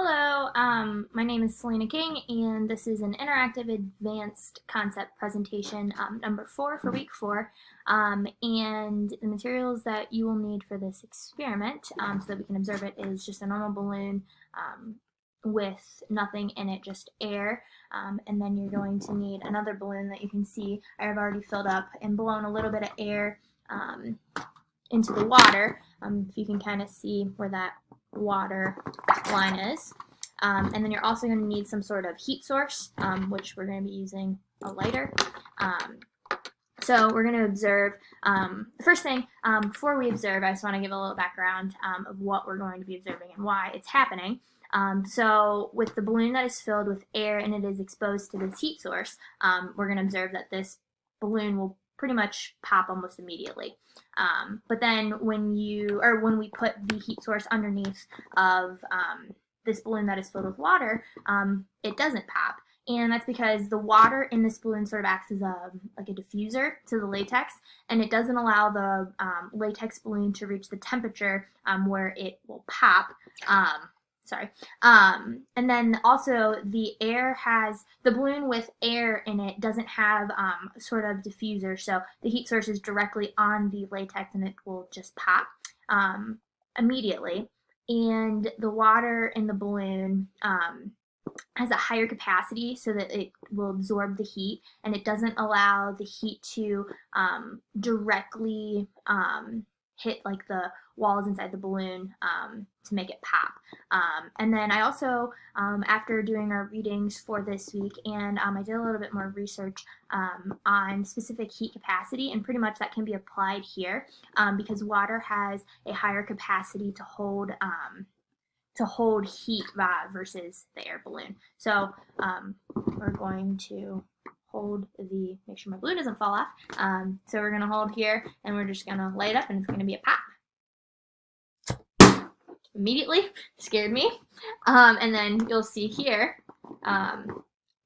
Hello, my name is Selena King, and this is an interactive advanced concept presentation number 4 for week 4. And the materials that you will need for this experiment so that we can observe it is just a normal balloon with nothing in it, just air. And then you're going to need another balloon that you can see I have already filled up and blown a little bit of air into the water. If you can kind of see where that water line is. And then you're also going to need some sort of heat source, which we're going to be using a lighter. So we're going to observe, the first thing, before we observe, I just want to give a little background of what we're going to be observing and why it's happening. So with the balloon that is filled with air and it is exposed to this heat source, we're going to observe that this balloon will pretty much pop almost immediately. But then when we put the heat source underneath of this balloon that is filled with water, it doesn't pop. And that's because the water in this balloon sort of acts as like a diffuser to the latex, and it doesn't allow the latex balloon to reach the temperature where it will pop. And then also the balloon with air in it doesn't have sort of diffuser, so the heat source is directly on the latex and it will just pop immediately. And the water in the balloon has a higher capacity so that it will absorb the heat, and it doesn't allow the heat to directly hit like the walls inside the balloon to make it pop. And then I also, after doing our readings for this week, and I did a little bit more research on specific heat capacity, and pretty much that can be applied here because water has a higher capacity to hold heat versus the air balloon. So we're going to make sure my balloon doesn't fall off. So we're going to hold here and we're just going to light up and it's going to be a pop. Immediately scared me. And then you'll see here,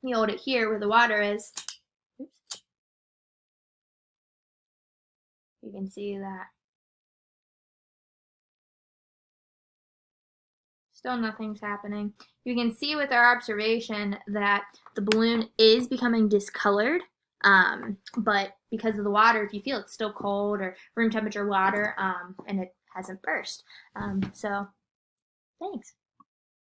you hold it here where the water is. Oops. You can see that still nothing's happening. You can see with our observation that the balloon is becoming discolored, but because of the water, if you feel it's still cold or room temperature water, and it hasn't burst. So thanks.